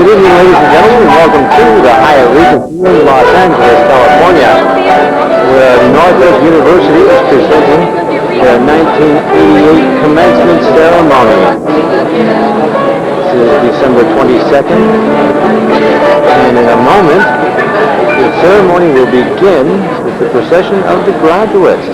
Good evening, ladies and gentlemen, and welcome to the Hyatt Regency in Los Angeles, California, where Northwest University is presenting their 1988 commencement ceremony. This is December 22nd, and in a moment, the ceremony will begin with the procession of the graduates.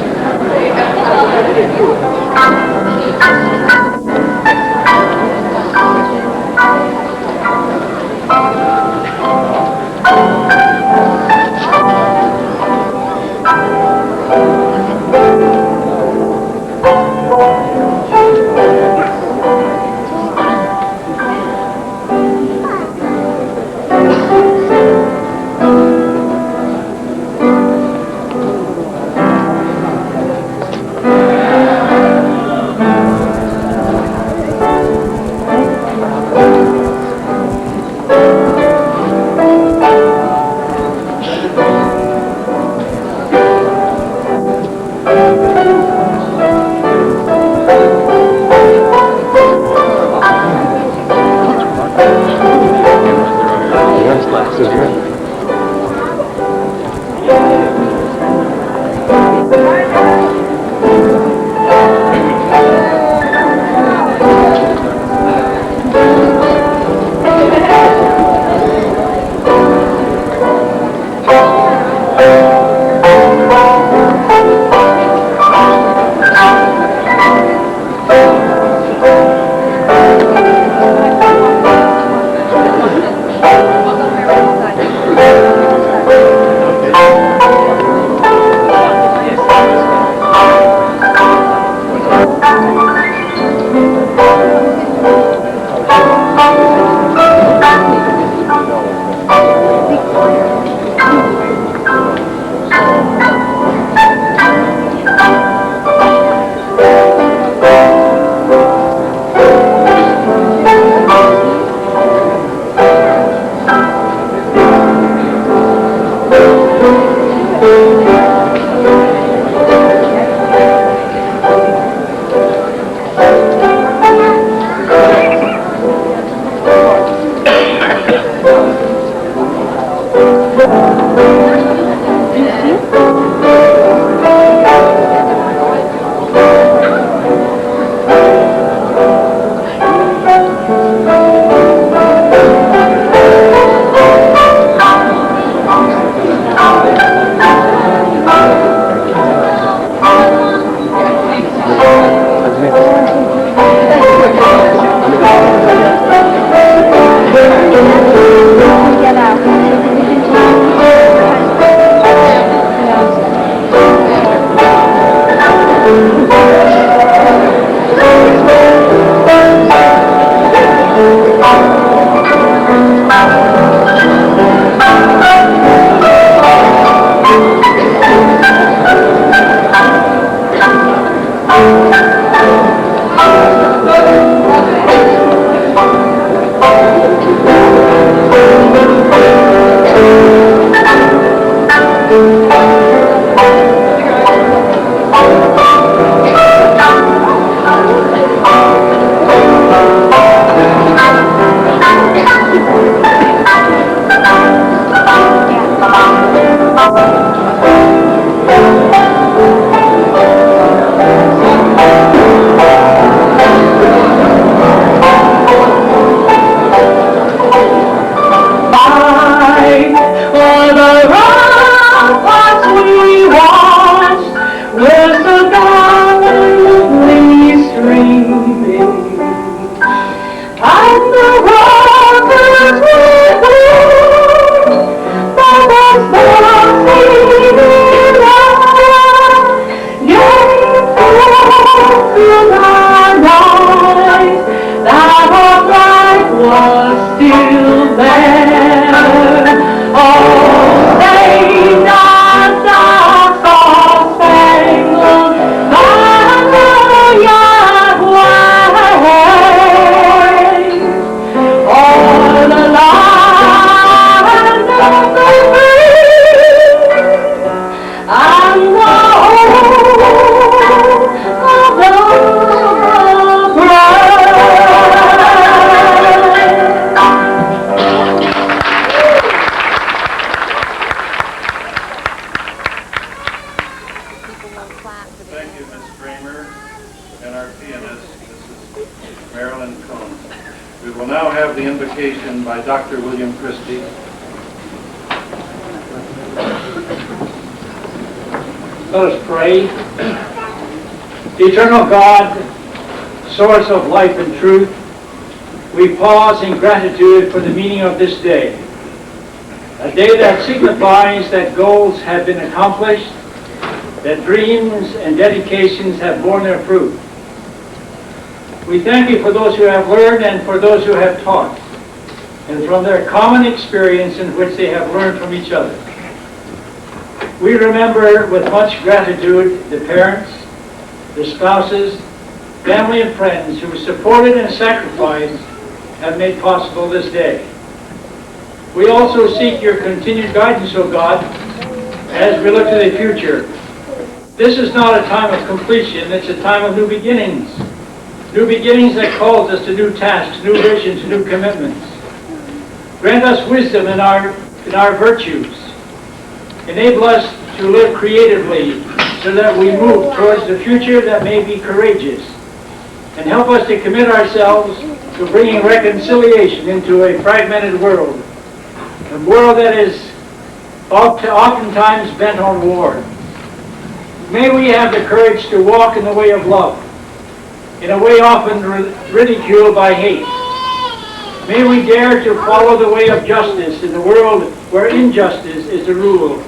We will now have the invocation by Dr. William Christie. Let us pray. Eternal God, source of life and truth, we pause in gratitude for the meaning of this day. A day that signifies that goals have been accomplished, that dreams and dedications have borne their fruit. We thank you for those who have learned and for those who have taught, and from their common experience in which they have learned from each other. We remember with much gratitude the parents, the spouses, family and friends who supported and sacrificed have made possible this day. We also seek your continued guidance, O God, as we look to the future. This is not a time of completion, it's a time of new beginnings. New beginnings that calls us to new tasks, new visions, new commitments. Grant us wisdom in our virtues. Enable us to live creatively so that we move towards the future that may be courageous. And help us to commit ourselves to bringing reconciliation into a fragmented world. A world that is oftentimes bent on war. May we have the courage to walk in the way of love, in a way often ridiculed by hate. May we dare to follow the way of justice in a world where injustice is the rule.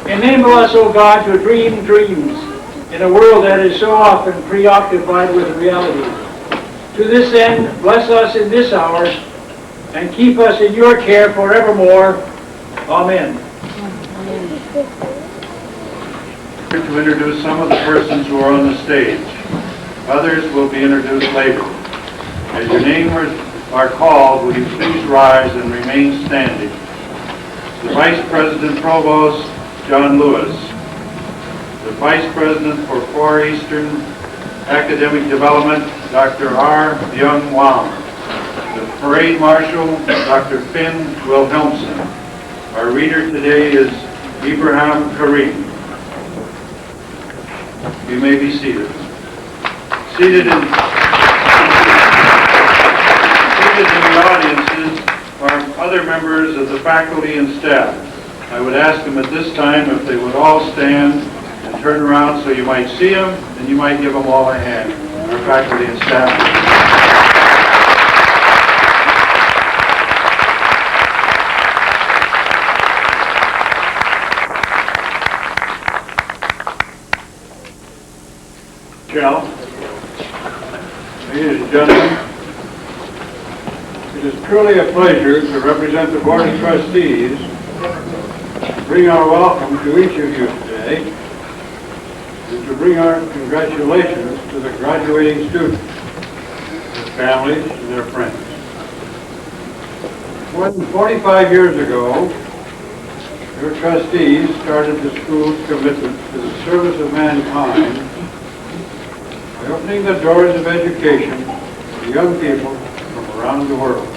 Enable us, O God, to dream dreams in a world that is so often preoccupied with reality. To this end, bless us in this hour and keep us in your care forevermore. Amen. To introduce some of the persons who are on the stage. Others will be introduced later. As your names are called, will you please rise and remain standing? The Vice President Provost, John Lewis. The Vice President for Far Eastern Academic Development, Dr. R. Byung Wang. The Parade Marshal, Dr. Finn Wilhelmsen. Our reader today is Ibrahim Karim. You may be seated. Seated in the audiences are other members of the faculty and staff. I would ask them at this time if they would all stand and turn around so you might see them and you might give them all a hand. Our faculty and staff. Ladies and gentlemen, it is truly a pleasure to represent the Board of Trustees, to bring our welcome to each of you today, and to bring our congratulations to the graduating students, their families, and their friends. More than 45 years ago, your trustees started the school's commitment to the service of mankind by opening the doors of education to young people from around the world.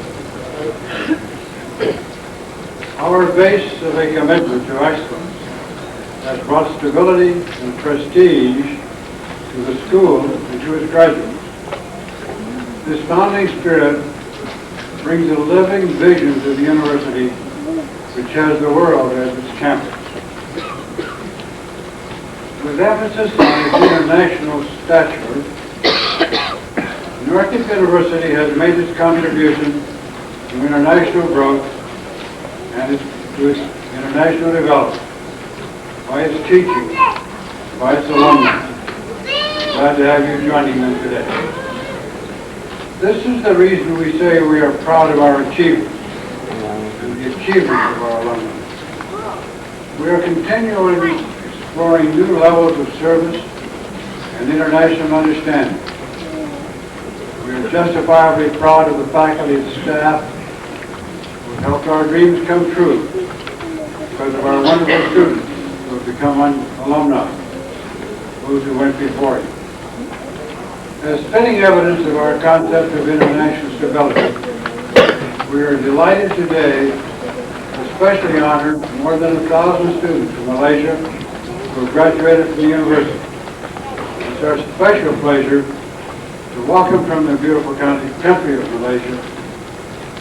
Our base of a commitment to excellence has brought stability and prestige to the school and to its graduates. This founding spirit brings a living vision to the university, which has the world as its campus. With emphasis on its international stature, Northern University has made its contribution to international growth and to its international development by its teaching, by its alumni. Glad to have you joining them today. This is the reason we say we are proud of our achievements and the achievements of our alumni. We are continually exploring new levels of service and international understanding. We are justifiably proud of the faculty and staff who have helped our dreams come true because of our wonderful students who have become alumni, those who went before you. As fitting evidence of our concept of international stability, we are delighted today to especially honor more than 1,000 students from Malaysia who have graduated from the university. It's our special pleasure to We welcome from the beautiful country of Malaysia,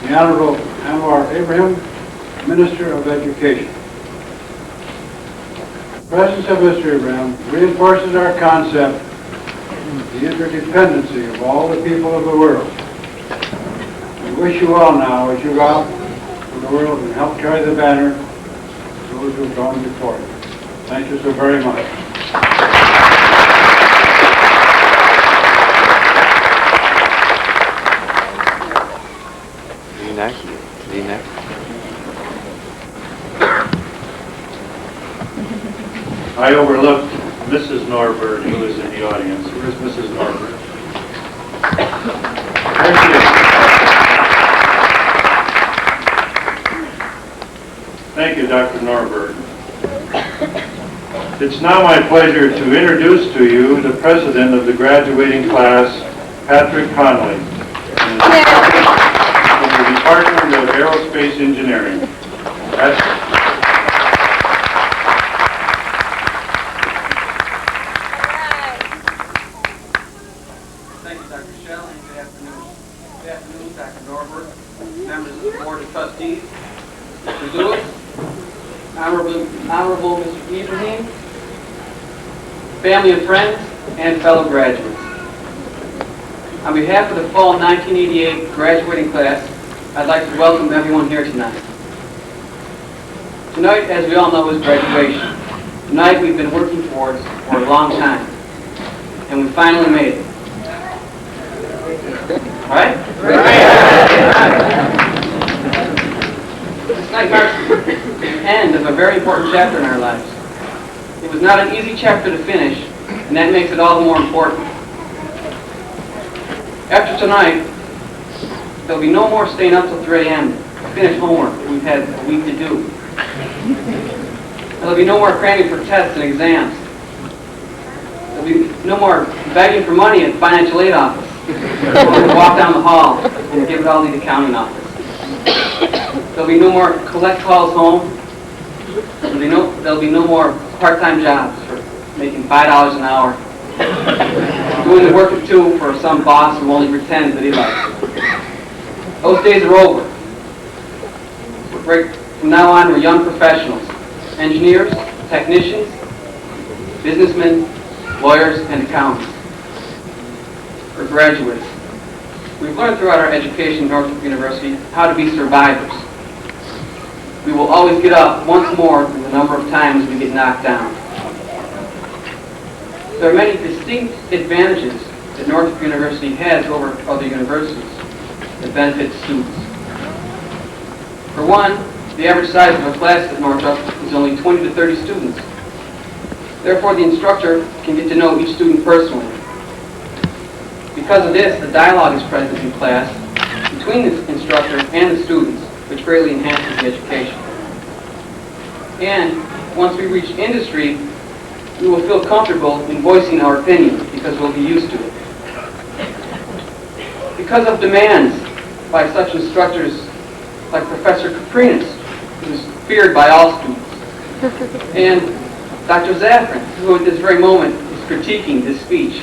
the Honorable Anwar Ibrahim, Minister of Education. The presence of Mr. Ibrahim reinforces our concept of the interdependency of all the people of the world. We wish you well now as you go out to the world and help carry the banner of those who have gone before you. Thank you so very much. Next. I overlooked Mrs. Norbert, who is in the audience. Where's Mrs. Norbert? There she is. Thank you, Dr. Norbert. It's now my pleasure to introduce to you the president of the graduating class, Patrick Connolly, from the Department of Aerospace Engineering. Thank you, Dr. Shell, and good afternoon. Good afternoon, Dr. Norbert, members of the Board of Trustees, Mr. Lewis, Honorable Mr. Ibrahim, family and friends, and fellow graduates. On behalf of the fall 1988 graduating class, I'd like to welcome everyone here tonight. Tonight, as we all know, is graduation. Tonight we've been working towards for a long time, and we finally made it. All right? This night marks the end of a very important chapter in our lives. It was not an easy chapter to finish, and that makes it all the more important. After tonight, there'll be no more staying up till 3 a.m. to finish homework that we've had a week to do. There'll be no more cramming for tests and exams. There'll be no more begging for money at the financial aid office. We'll walk down the hall and give it all to the accounting office. There'll be no more collect calls home. There'll be no more part-time jobs for making $5 an hour. Doing the work of two for some boss who only pretends that he likes it. Those days are over. From now on, we're young professionals. Engineers, technicians, businessmen, lawyers, and accountants. We're graduates. We've learned throughout our education at Northrop University how to be survivors. We will always get up once more than the number of times we get knocked down. There are many distinct advantages that Northrop University has over other universities that benefit students. For one, the average size of a class at Northrop is only 20 to 30 students. Therefore, the instructor can get to know each student personally. Because of this, the dialogue is present in class between the instructor and the students, which greatly enhances the education. And once we reach industry, we will feel comfortable in voicing our opinion because we'll be used to it. Because of demands by such instructors like Professor Caprinus, who is feared by all students, and Dr. Zafran, who at this very moment is critiquing this speech.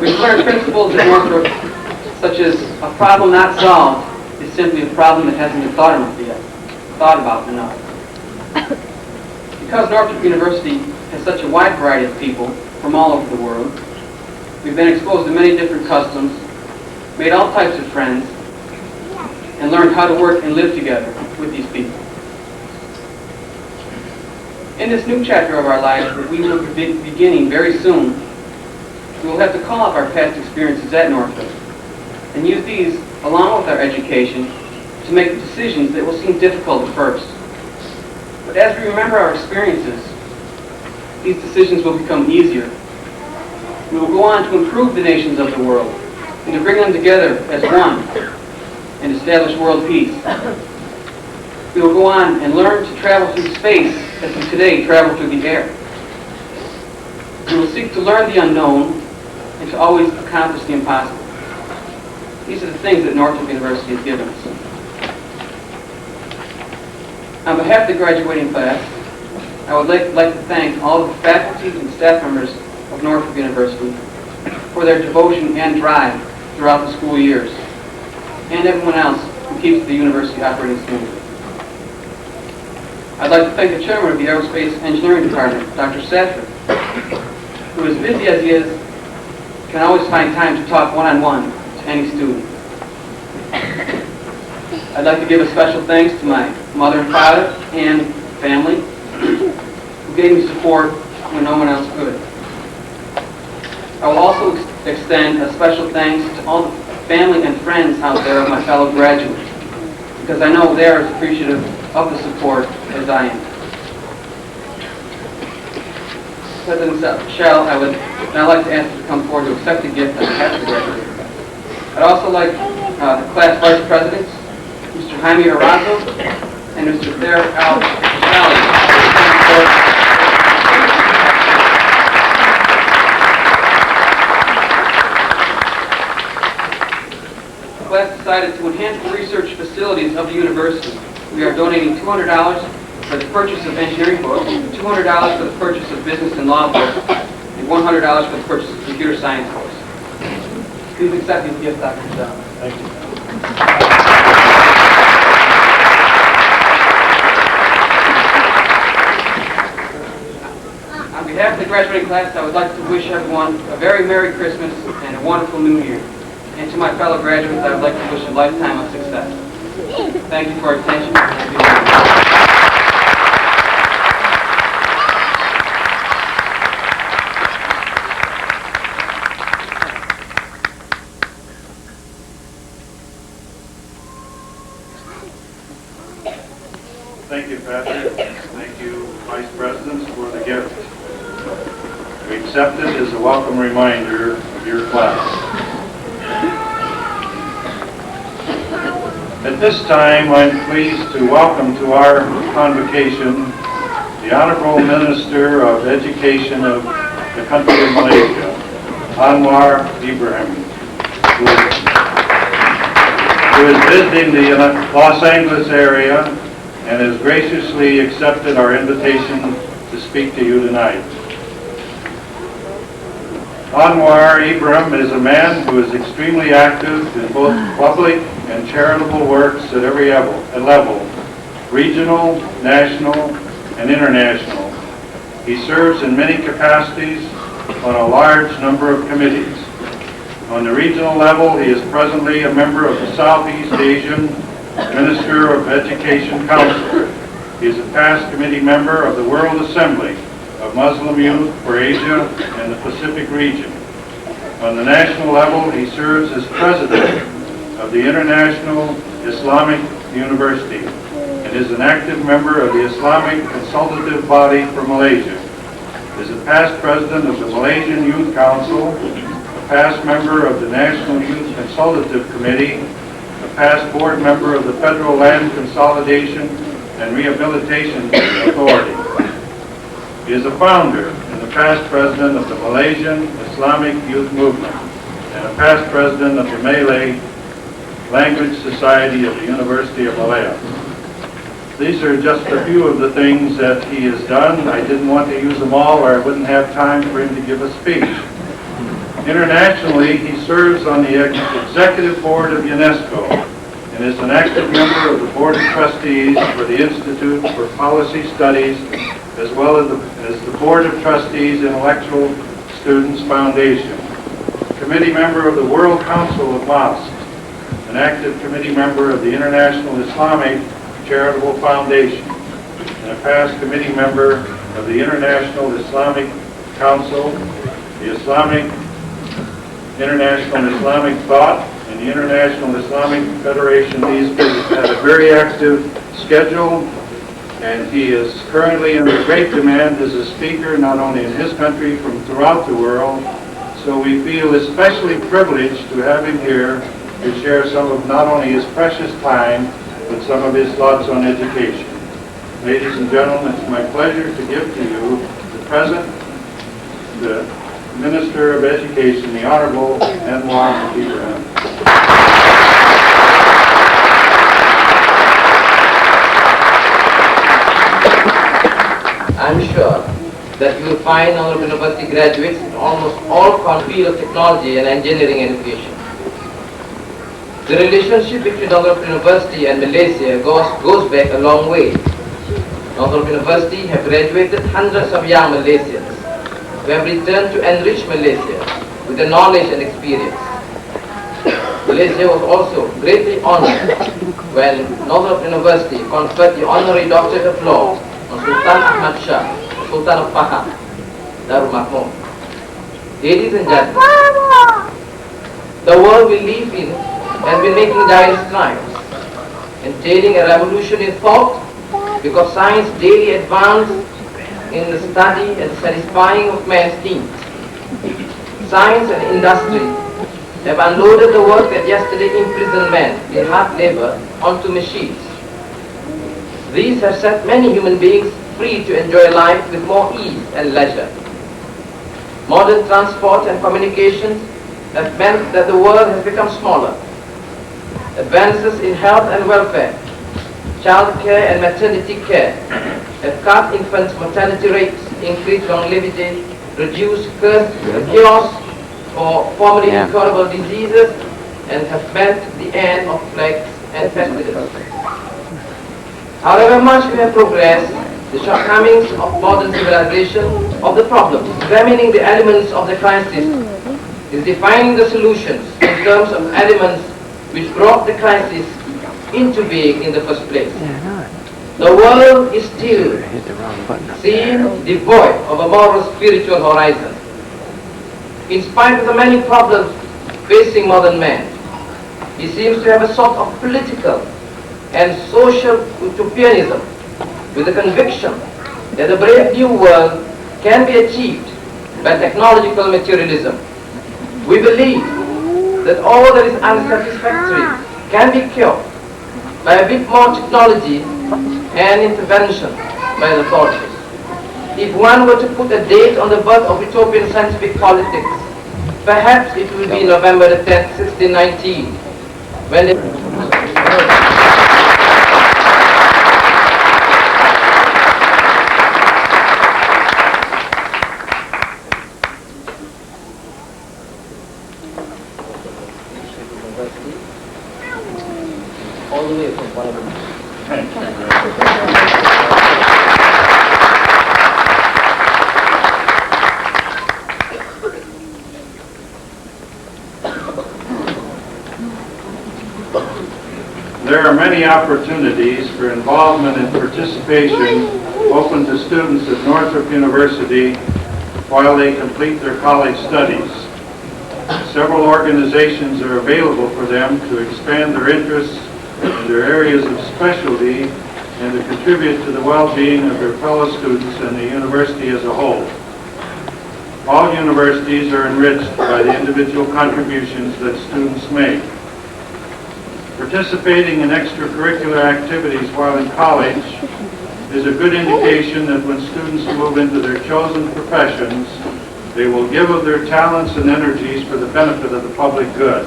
We've learned principles at Northrop such as a problem not solved is simply a problem that hasn't been thought about enough. Because Northrop University has such a wide variety of people from all over the world, we've been exposed to many different customs, made all types of friends, and learned how to work and live together with these people. In this new chapter of our lives that we will be beginning very soon, we will have to call up our past experiences at Northrop and use these, along with our education, to make decisions that will seem difficult at first. But as we remember our experiences, these decisions will become easier. We will go on to improve the nations of the world and to bring them together as one and establish world peace. We will go on and learn to travel through space as we today travel through the air. We will seek to learn the unknown and to always accomplish the impossible. These are the things that Northrop University has given us. On behalf of the graduating class, I would like to thank all of the faculty and staff members of of Norfolk University for their devotion and drive throughout the school years, and everyone else who keeps the university operating smoothly. I'd like to thank the chairman of the Aerospace Engineering Department, Dr. Satcher, who, as busy as he is, can always find time to talk one-on-one to any student. I'd like to give a special thanks to my mother and father and family who gave me support when no one else could. I will also extend a special thanks to all the family and friends out there of my fellow graduates, because I know they are as appreciative of the support as I am. President Shell, I would now like to ask you to come forward to accept the gift on behalf of the graduates. I'd also like the class vice presidents, Mr. Jaime Arrazo and Mr. Thayer Al Shally. The class decided to enhance the research facilities of the university. We are donating $200 for the purchase of engineering books, $200 for the purchase of business and law books, and $100 for the purchase of computer science books. Please accept these gifts, Dr. Shell. Thank you. On behalf of the graduating class, I would like to wish everyone a very Merry Christmas and a wonderful New Year. And to my fellow graduates, I would like to wish a lifetime of success. Thank you for your attention. Thank you, Patrick. Thank you, Vice Presidents, for the gift. We accept it as a welcome reminder of your class. At this time, I'm pleased to welcome to our convocation the Honorable Minister of Education of the country of Malaysia, Anwar Ibrahim, who is visiting the Los Angeles area and has graciously accepted our invitation to speak to you tonight. Anwar Ibrahim is a man who is extremely active in both public and charitable works at every level, regional, national, and international. He serves in many capacities on a large number of committees. On the regional level, he is presently a member of the Southeast Asian Minister of Education Council. He is a past committee member of the World Assembly of Muslim Youth for Asia and the Pacific region. On the national level, he serves as president of the International Islamic University and is an active member of the Islamic Consultative Body for Malaysia. He is a past president of the Malaysian Youth Council, a past member of the National Youth Consultative Committee, a past board member of the Federal Land Consolidation and Rehabilitation Authority. He is a founder and the past president of the Malaysian Islamic Youth Movement and a past president of the Malay Language Society of the University of Malaya. These are just a few of the things that he has done. I didn't want to use them all or I wouldn't have time for him to give a speech. Internationally, he serves on the Executive Board of UNESCO and is an active member of the Board of Trustees for the Institute for Policy Studies, as well as the Board of Trustees Intellectual Students Foundation, committee member of the World Council of Mosques, an active committee member of the International Islamic Charitable Foundation, and a past committee member of the International Islamic Council, the International Islamic Thought, and the International Islamic Federation. He's had a very active schedule, and he is currently in great demand as a speaker, not only in his country, from throughout the world. So we feel especially privileged to have him here to share some of not only his precious time, but some of his thoughts on education. Ladies and gentlemen, it's my pleasure to give to you the present, the Minister of Education, the Honorable Anwar Ibrahim. I'm sure that you will find Honorable University graduates in almost all fields of technology and engineering education. The relationship between Honorable University and Malaysia goes back a long way. Honorable University have graduated hundreds of young Malaysians who have returned to enrich Malaysia with their knowledge and experience. Malaysia was also greatly honored when Honorable University conferred the honorary doctorate of law on Sultan Ahmad Shah, Sultan of Pahang, Darul Makmur. Ladies and gentlemen, the world we live in has been making giant strides, entailing a revolution in thought, because science daily advances in the study and satisfying of man's needs. Science and industry have unloaded the work that yesterday imprisoned men in hard labor onto machines. These have set many human beings free to enjoy life with more ease and leisure. Modern transport and communications have meant that the world has become smaller. Advances in health and welfare, child care and maternity care have cut infant mortality rates, increased longevity, reduced cures for formerly incurable diseases, and have meant the end of plagues and pestilences. However much we have progressed, the shortcomings of modern civilization, of the problems, examining the elements of the crisis, is defining the solutions in terms of elements which brought the crisis into being in the first place. The world is still seen devoid of a moral spiritual horizon. In spite of the many problems facing modern man, he seems to have a sort of political and social utopianism, with the conviction that a brave new world can be achieved by technological materialism. We believe that all that is unsatisfactory can be cured by a bit more technology and intervention by the authorities. If one were to put a date on the birth of utopian scientific politics, perhaps it will be November the 10th, 1619, when all the way from Parliament. There are many opportunities for involvement and participation open to students at Northrop University while they complete their college studies. Several organizations are available for them to expand their interests in their areas of specialty and to contribute to the well-being of their fellow students and the university as a whole. All universities are enriched by the individual contributions that students make. Participating in extracurricular activities while in college is a good indication that when students move into their chosen professions, they will give of their talents and energies for the benefit of the public good.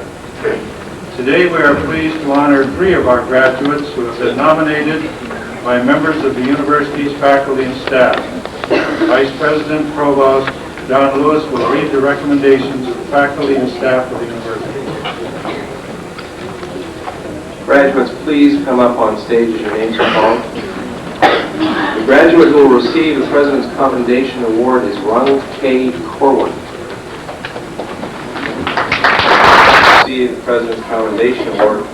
Today we are pleased to honor 3 of our graduates who have been nominated by members of the university's faculty and staff. Vice President Provost John Lewis will read the recommendations of the faculty and staff of the university. Graduates, please come up on stage as your names are called. The graduate who will receive the President's Commendation Award is Ronald K. Corwin. Receive the President's Commendation Award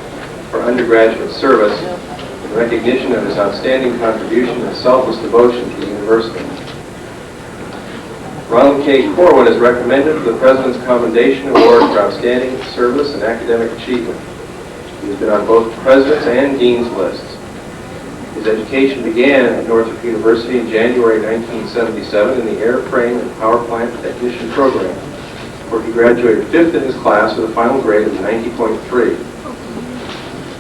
for undergraduate service in recognition of his outstanding contribution and selfless devotion to the university. Ronald K. Corwin is recommended for the President's Commendation Award for outstanding service and academic achievement. He has been on both the President's and Dean's lists. His education began at Northrop University in January 1977 in the Airframe and Power Plant Technician program, where he graduated 5th in his class with a final grade of 90.3.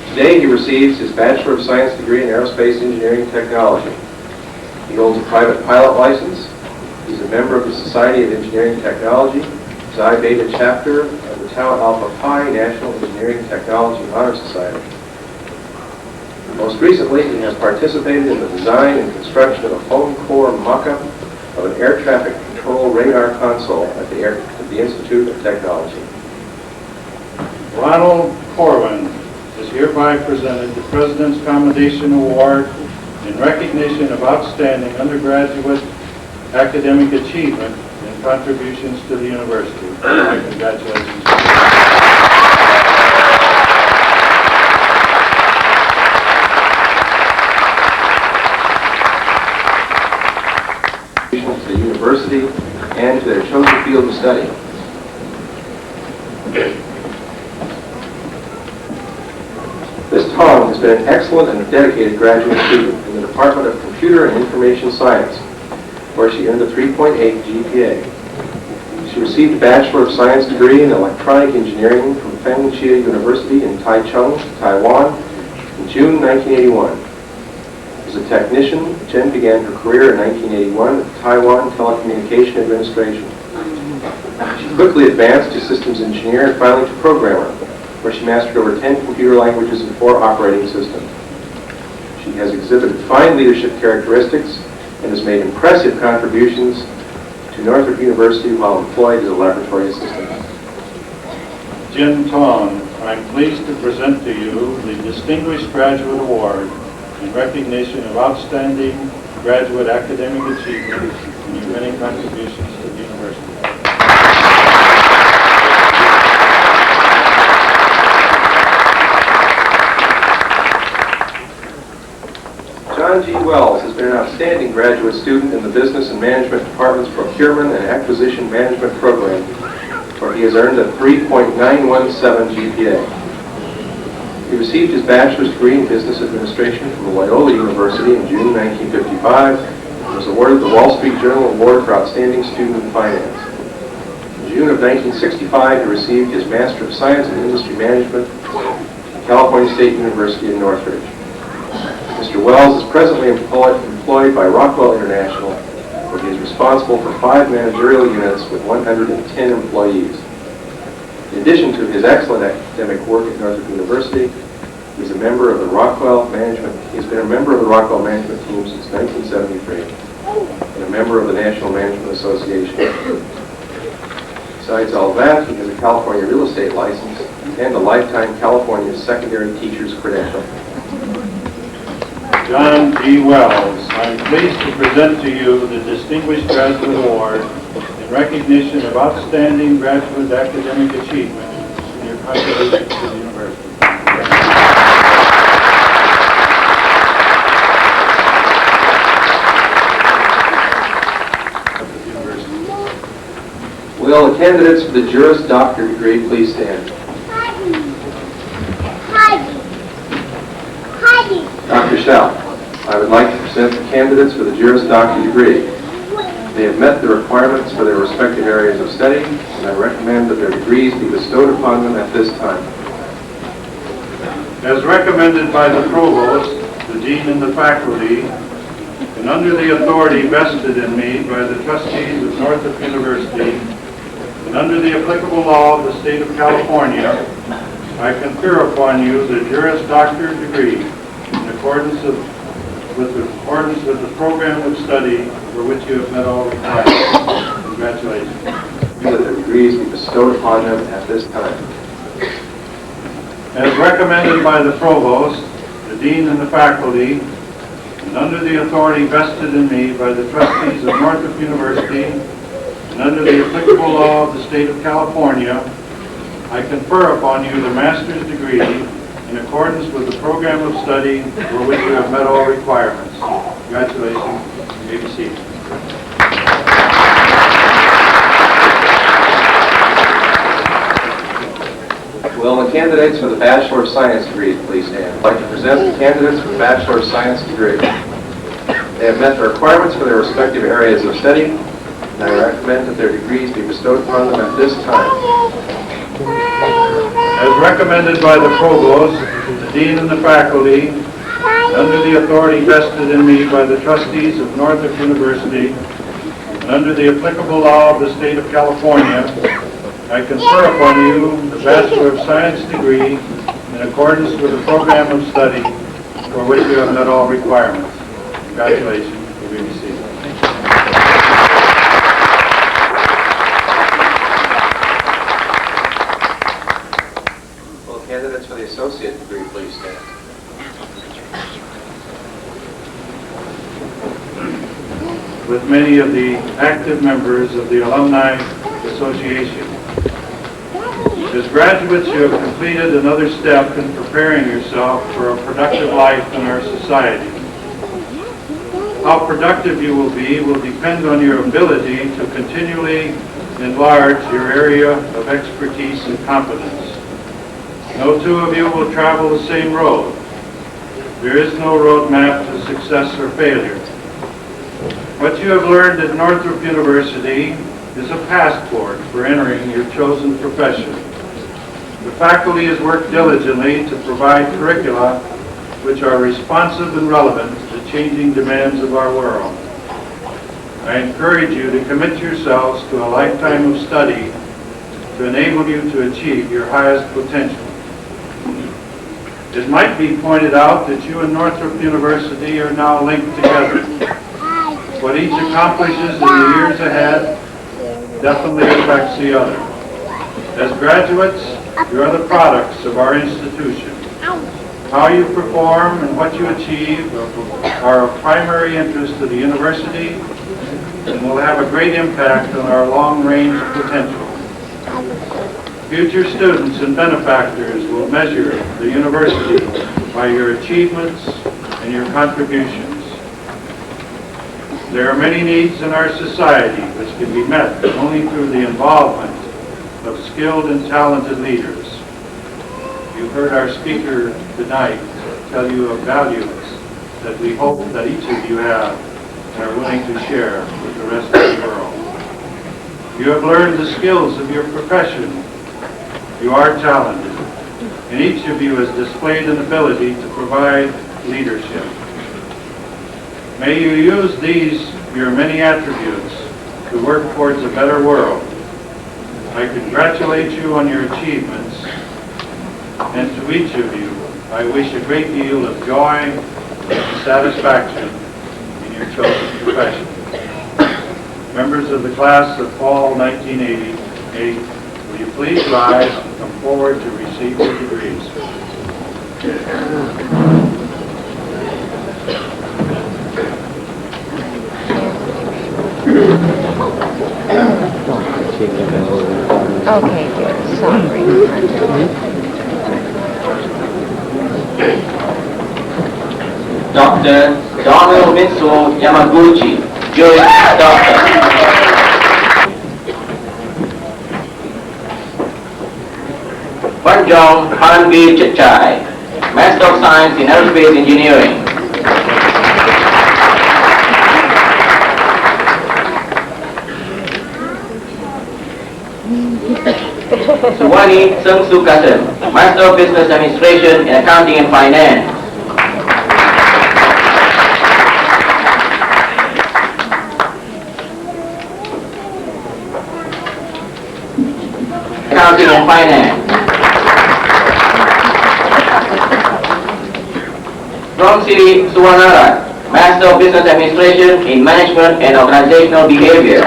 Today he receives his Bachelor of Science degree in Aerospace Engineering Technology. He holds a private pilot license. He's a member of the Society of Engineering Technology, Xi Beta chapter of the Tau Alpha Pi National Engineering Technology Honor Society. Most recently, he has participated in the design and construction of a foam core mock-up of an air traffic control radar console at the Institute of Technology. Ronald Corwin is hereby presented the President's Commendation Award in recognition of outstanding undergraduate academic achievement and contributions to the university. My congratulations. To the university and to their chosen field of study. Ms. Tong has been an excellent and dedicated graduate student in the Department of Computer and Information Science, where she earned a 3.8 GPA. She received a Bachelor of Science degree in Electronic Engineering from Feng Chia University in Taichung, Taiwan, in June 1981. As a technician, Chen began her career in 1981 at the Taiwan Telecommunication Administration. She quickly advanced to systems engineer and finally to programmer, where she mastered over 10 computer languages and 4 operating systems. She has exhibited fine leadership characteristics and has made impressive contributions to Northrop University while employed as a laboratory assistant. Jin Tong, I'm pleased to present to you the Distinguished Graduate Award in recognition of outstanding graduate academic achievement and your many contributions to the university. John G. Wells has been an outstanding graduate student in the Business and Management Department's Procurement and Acquisition Management program, where he has earned a 3.917 GPA. He received his bachelor's degree in business administration from Loyola University in June 1955 and was awarded the Wall Street Journal Award for Outstanding Student in Finance. In June of 1965, he received his Master of Science in Industry Management from California State University in Northridge. Mr. Wells is presently employed by Rockwell International, where he is responsible for 5 managerial units with 110 employees. In addition to his excellent academic work at Northrop University, he is a member of the Rockwell Management. He's been a member of the Rockwell Management Team since 1973 and a member of the National Management Association. Besides all that, he has a California real estate license and a lifetime California secondary teacher's credential. John G. Wells, I'm pleased to present to you the Distinguished Graduate Award in recognition of outstanding graduate academic achievement and your contributions to the university. Will the candidates for the Juris Doctor degree please stand? Dr. Schell, I would like to present the candidates for the Juris Doctor degree. They have met the requirements for their respective areas of study, and I recommend that their degrees be bestowed upon them at this time. As recommended by the Provost, the Dean, and the faculty, and under the authority vested in me by the trustees of Northrop University, and under the applicable law of the state of California, I confer upon you the Juris Doctor degree in accordance with the program of study for which you have met all requirements. Congratulations. That their degrees be bestowed upon them at this time. As recommended by the Provost, the Dean, and the faculty, and under the authority vested in me by the trustees of Northrop University, and under the applicable law of the state of California, I confer upon you the master's degree in accordance with the program of study for which you have met all requirements. Congratulations. You may be seated. Will the candidates for the Bachelor of Science degree please stand? I'd like to present the candidates for the Bachelor of Science degree. They have met the requirements for their respective areas of study, and I recommend that their degrees be bestowed upon them at this time. As recommended by the Provost, the Dean, and the faculty, and under the authority vested in me by the trustees of Northrop University, and under the applicable law of the state of California, I confer upon you the Bachelor of Science degree in accordance with the program of study for which you have met all requirements. Congratulations. You may be seated. candidates for the associate degree please stand? With many of the active members of the Alumni Association. As graduates, you have completed another step in preparing yourself for a productive life in our society. How productive you will be will depend on your ability to continually enlarge your area of expertise and competence. No two of you will travel the same road. There is no roadmap to success or failure. What you have learned at Northrop University is a passport for entering your chosen profession. The faculty has worked diligently to provide curricula which are responsive and relevant to the changing demands of our world. I encourage you to commit yourselves to a lifetime of study to enable you to achieve your highest potential. It might be pointed out that you and Northrop University are now linked together. What each accomplishes in the years ahead definitely affects the other. As graduates, you are the products of our institution. How you perform and what you achieve are of primary interest to the university and will have a great impact on our long-range potential. Future students and benefactors will measure the university by your achievements and your contributions. There are many needs in our society which can be met only through the involvement of skilled and talented leaders. You've heard our speaker tonight tell you of values that we hope that each of you have and are willing to share with the rest of the world. You have learned the skills of your profession. You are talented, and each of you has displayed an ability to provide leadership. May you use these, your many attributes, to work towards a better world. I congratulate you on your achievements, and to each of you, I wish a great deal of joy and satisfaction in your chosen profession. Members of the class of fall 1988, will you please rise and come forward to receive your degrees? Okay, good. Sorry. Dr. Donald Mitsuo Yamaguchi, Juris Doctor. Panjong Hanbir Chachai, Master of Science in Aerospace Engineering. Suwani Sengsu Kasem, Master of Business Administration in Accounting and Finance. Accounting and Finance. From Sri Suwanara, Master of Business Administration in Management and Organizational Behavior.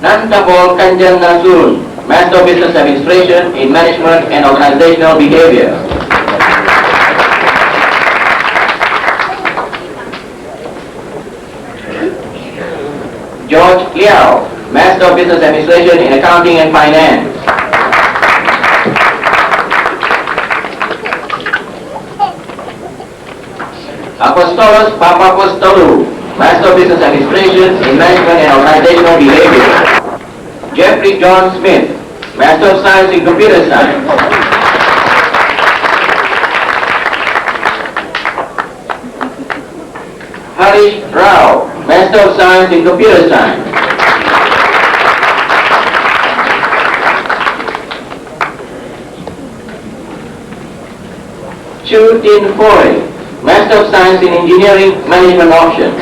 Nantapol Kanjang Nasun, Master of Business Administration in Management and Organizational Behavior. George Liao, Master of Business Administration in Accounting and Finance. Apostolos Papapostolou, Master of Business Administration in Management and Organizational Behavior. Jeffrey John Smith, Master of Science in Computer Science. Harish Rao, Master of Science in Computer Science. Chu Tin Foy, Master of Science in Engineering Management Option.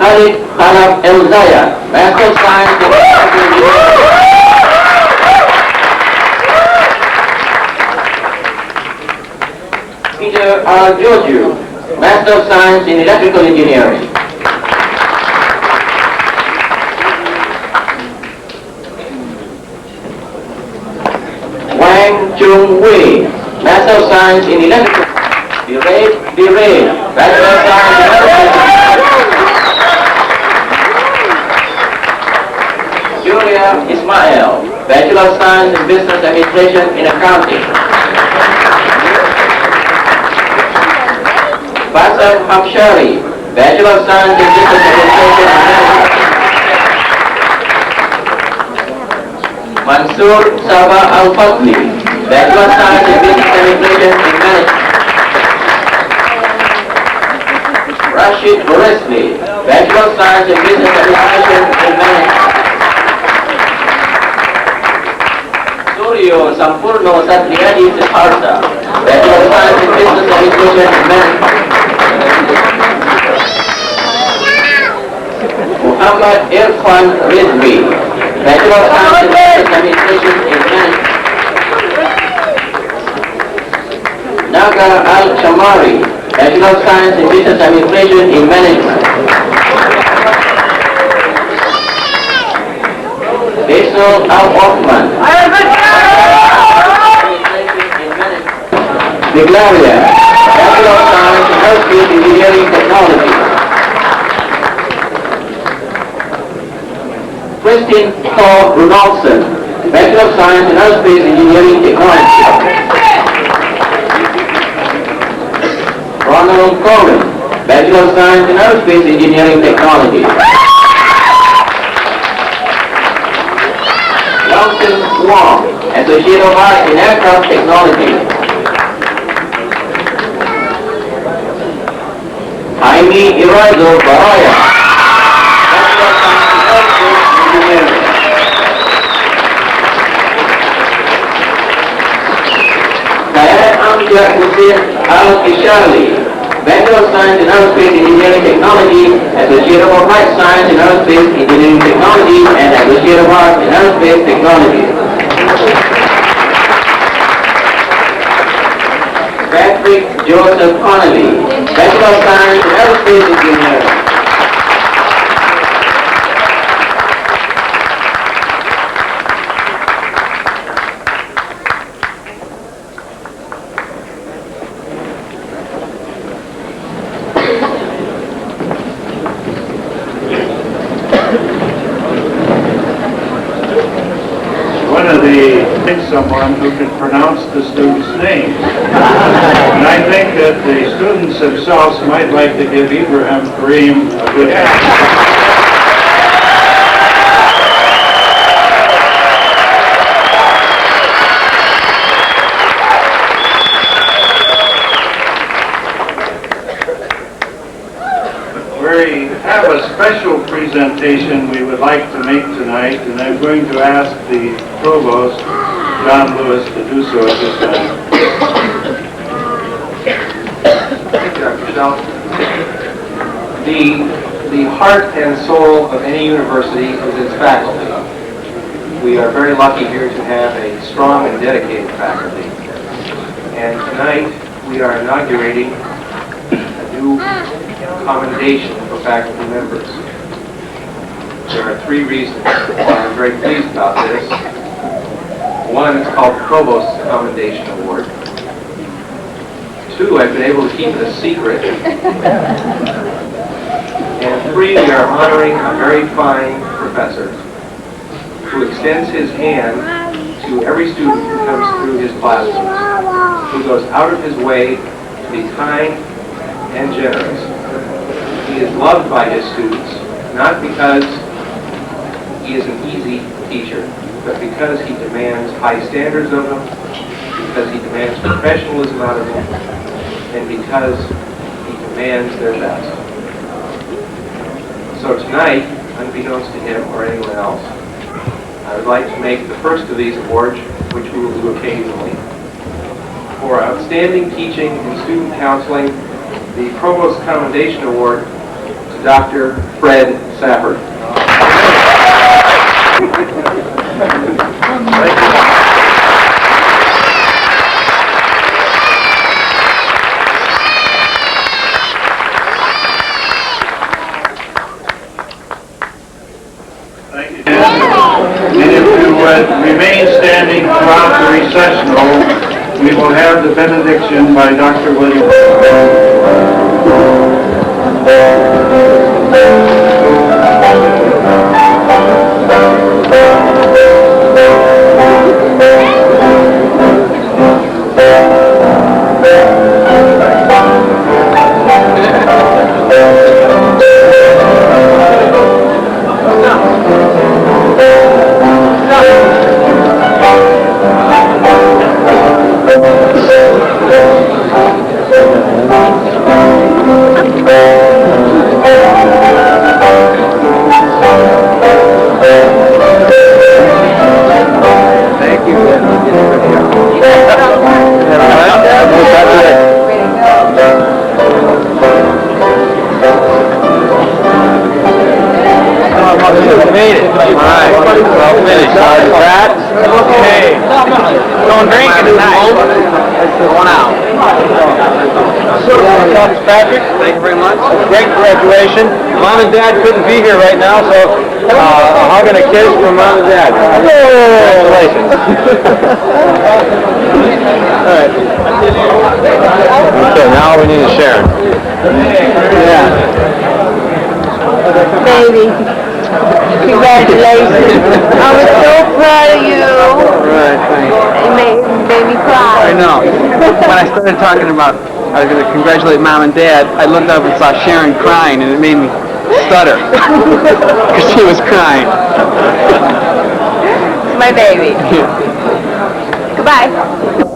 Khalid Khalaf El-Zaya, Master of Science in Engineering. Peter R. Georgiou, Master of Science in Electrical Engineering. Wang Chung Wei, Master of Science in Electrical. Birey, Bachelor of Science in Electrical. Julia Ismail, Bachelor of Science in Business Administration in Accounting. Bassam Hamshari, Bachelor of Science in Business Administration and Management. Mansoor Saba Al-Fadli, Bachelor of Science in Business Administration and Management. Rashid Boresli, Bachelor of Science in Business Administration and Management. Suryo Sampurno Satriadi Siddhartha, Bachelor of Science in Business Administration and Management. Muhammad Irfan Rizvi, Bachelor of Science in Business Administration and Management. Nagar Al-Chamari, Bachelor of Science in Business Administration in Management. Basil Al-Othman, Biglaria, Bachelor of Science in Aerospace Engineering Technology. Christine Paul Brunolfsson, Bachelor of Science in Aerospace Engineering Technology. Ronald Cohen, Bachelor of Science in Aerospace Engineering Technology. Wilson Wong, Associate of Arts in Aircraft Technology. Jaime Irazo Baraya, Bachelor of Science in Aerospace Engineering. Syed Amjad Hussain Al-Ishali, Bachelor of Science in Aerospace Engineering Technology, Associate of Applied Science in Aerospace Engineering Technology, and Associate of Arts in Aerospace Technology. Patrick Joseph Connolly, Bachelor of Science in Aerospace Engineering. Someone who can pronounce the students' names. And I think that the students themselves might like to give Ibrahim Karim a good hand. We have a special presentation we would like to make tonight, and I'm going to ask the Provost, John Lewis, to do so at this time. Thank you, Dr. Schell. The heart and soul of any university is its faculty. We are very lucky here to have a strong and dedicated faculty. And tonight we are inaugurating a new commendation for faculty members. There are three reasons why I'm very pleased about this. One, it's called the Provost's Commendation Award. Two, I've been able to keep it a secret. And three, we are honoring a very fine professor who extends his hand to every student who comes through his classroom, who goes out of his way to be kind and generous. He is loved by his students, not because he is an easy teacher, but because he demands high standards of them, because he demands professionalism out of them, and because he demands their best. So tonight, unbeknownst to him or anyone else, I would like to make the first of these awards, which we will do occasionally. For outstanding teaching and student counseling, the Provost Commendation Award to Dr. Fred Safford. recessional, we will have the benediction by Dr. William. Patrick, thank you very much. Great graduation. Mom and Dad couldn't be here right now, so a hug and a kiss from Mom and Dad. Congratulations. All right. Okay, now we need a Sharon. Yeah. Baby, congratulations. I was so proud of you. Right, thanks. It made me cry. I know. When I started talking about I was going to congratulate Mom and Dad, I looked up and saw Sharon crying, and it made me stutter because she was crying. It's my baby. Goodbye.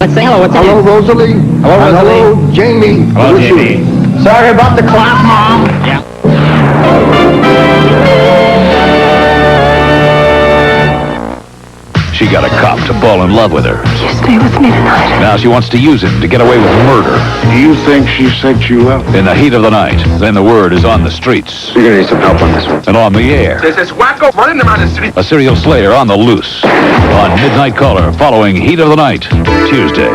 Let's say hello. What's your Hello, name? Rosalie. Hello, And Rosalie. hello, Jamie. Hello, Wish you- Jamie. Sorry about the clock, Mom. Yeah. She got a cop to fall in love with her. You stay with me tonight. Now she wants to use him to get away with murder. Do you think she set you up? In the heat of the night, then the word is on the streets You're gonna need some help on this one. and on the air. There's this wacko running around the city. A serial slayer on the loose. On Midnight Caller, following Heat of the Night, Tuesday.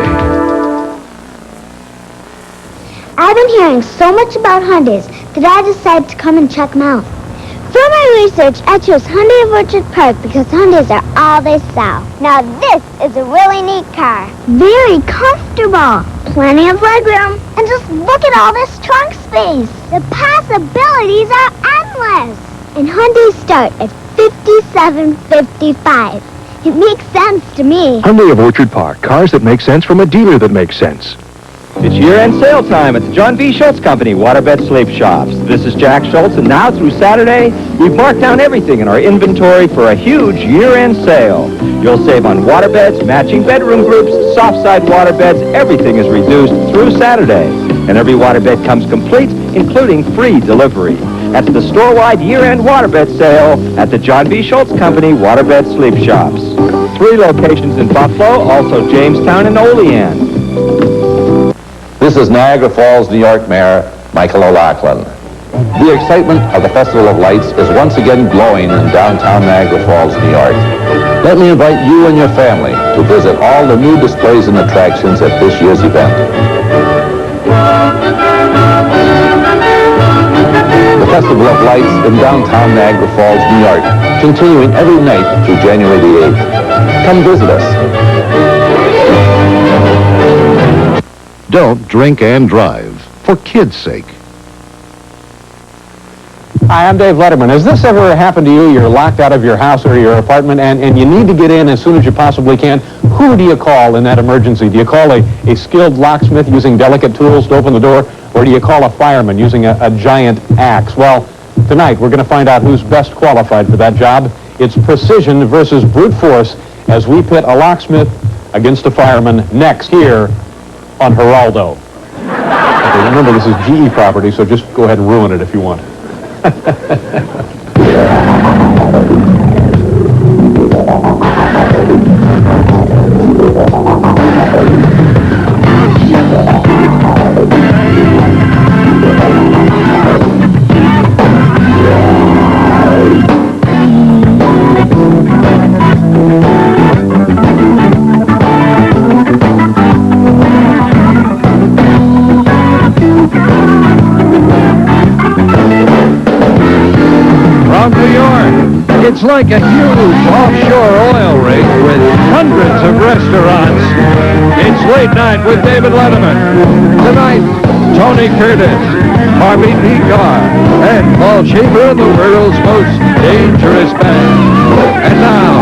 I've been hearing so much about Hyundais that I decided to come and check them out. For my research, I chose Hyundai of Orchard Park because Hyundais are all they sell. Now this is a really neat car. Very comfortable. Plenty of legroom. And just look at all this trunk space. The possibilities are endless. And Hyundais start at $57.55. It makes sense to me. Hyundai of Orchard Park. Cars that make sense from a dealer that makes sense. It's year-end sale time at the John B. Schultz Company Waterbed Sleep Shops. This is Jack Schultz, and now through Saturday, we've marked down everything in our inventory for a huge year-end sale. You'll save on waterbeds, matching bedroom groups, soft-side waterbeds. Everything is reduced through Saturday. And every waterbed comes complete, including free delivery. That's the store-wide year-end waterbed sale at the John B. Schultz Company Waterbed Sleep Shops. 3 locations in Buffalo, also Jamestown and Olean. This is Niagara Falls, New York Mayor Michael O'Loughlin. The excitement of the Festival of Lights is once again glowing in downtown Niagara Falls, New York. Let me invite you and your family to visit all the new displays and attractions at this year's event. The Festival of Lights in downtown Niagara Falls, New York, continuing every night through January the 8th. Come visit us. Don't drink and drive, for kids' sake. Hi, I'm Dave Letterman. Has this ever happened to you? You're locked out of your house or your apartment, and you need to get in as soon as you possibly can. Who do you call in that emergency? Do you call a skilled locksmith using delicate tools to open the door, or do you call a fireman using a giant axe? Well, tonight we're going to find out who's best qualified for that job. It's precision versus brute force as we pit a locksmith against a fireman next here on Geraldo. Okay, remember, this is GE property, so just go ahead and ruin it if you want. It's like a huge offshore oil rig with hundreds of restaurants. It's Late Night with David Letterman. Tonight, Tony Curtis, Harvey P. Carr, and Paul Schaefer, the world's most dangerous band. And now,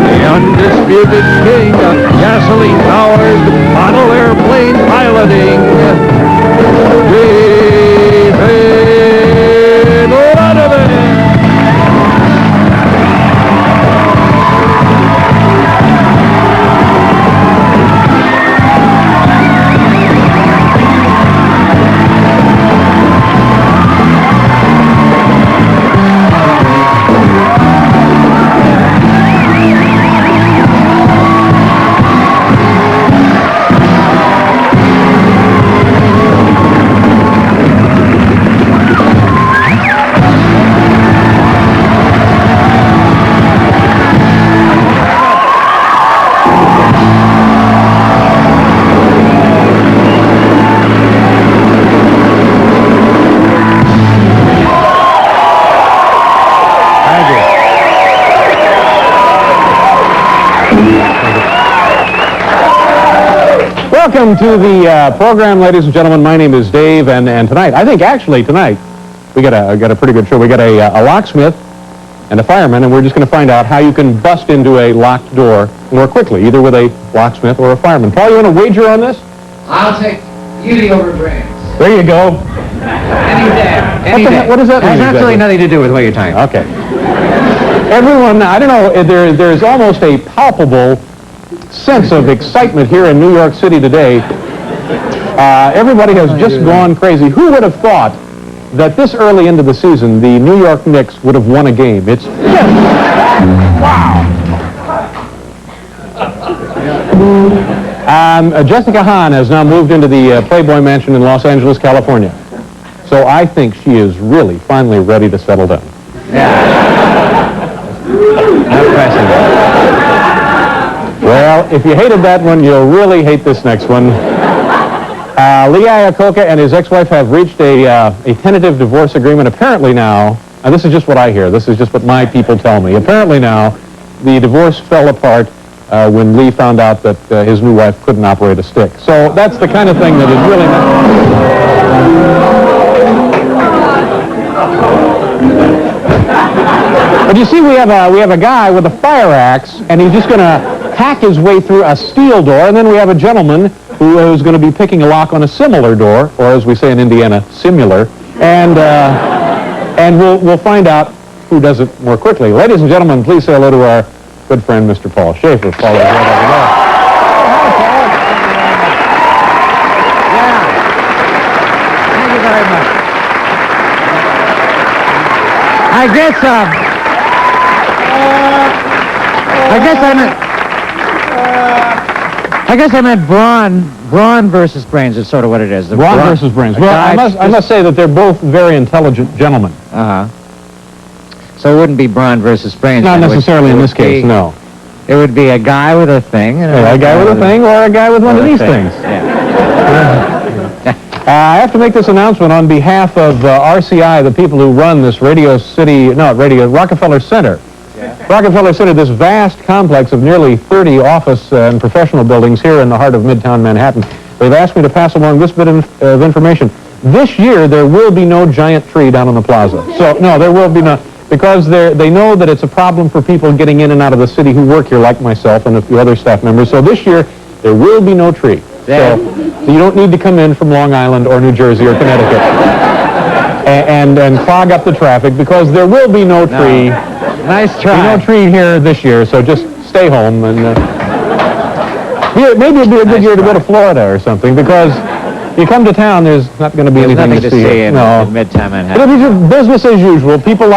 the undisputed king of gasoline-powered model airplane piloting, David Letterman. Welcome to the program, ladies and gentlemen. My name is Dave, and tonight, I think actually tonight, we got a pretty good show. We got a locksmith and a fireman, and we're just going to find out how you can bust into a locked door more quickly, either with a locksmith or a fireman. Paul, you want to wager on this? I'll take beauty over brains. There you go. Any day. Any day. What does that mean? Has absolutely exactly? nothing to do with what you're talking about. Okay. Everyone, I don't know, there's almost a palpable sense of excitement here in New York City today. Everybody has just gone crazy. Who would have thought that this early into the season, the New York Knicks would have won a game? It's just... Wow! Jessica Hahn has now moved into the Playboy Mansion in Los Angeles, California. So I think she is really finally ready to settle down. Well, if you hated that one, you'll really hate this next one. Lee Iacocca and his ex-wife have reached a tentative divorce agreement. Apparently now, and this is just what I hear, this is just what my people tell me, apparently now the divorce fell apart when Lee found out that his new wife couldn't operate a stick. So that's the kind of thing that is really not... But you see, we have a guy with a fire axe, and he's just going to hack his way through a steel door, and then we have a gentleman who is going to be picking a lock on a similar door, or as we say in Indiana, simular, and we'll find out who does it more quickly. Ladies and gentlemen, please say hello to our good friend, Mr. Paul Schaefer. Paul is right over there. Thank you very much. I guess I meant brawn versus brains is sort of what it is. Brawn versus brains. Well, I must say that they're both very intelligent gentlemen. So it wouldn't be brawn versus brains. Not necessarily in this case, no. It would be a guy with a thing. And a guy with a thing or a guy with one of these things. I have to make this announcement on behalf of RCI, the people who run this Rockefeller Center. Rockefeller Center, this vast complex of nearly 30 office and professional buildings here in the heart of Midtown Manhattan. They've asked me to pass along this bit of information. This year, there will be no giant tree down on the plaza. So, no, there will be no, because they know that it's a problem for people getting in and out of the city who work here, like myself and a few other staff members. So this year, there will be no tree. So you don't need to come in from Long Island or New Jersey or Connecticut and clog up the traffic, because there will be no tree. Nice try. No tree here this year, so just stay home. And maybe it'd be a good year to go to Florida or something, because you come to town, there's not going to be anything to see in no. Midtown Manhattan. It'll be business as usual. People like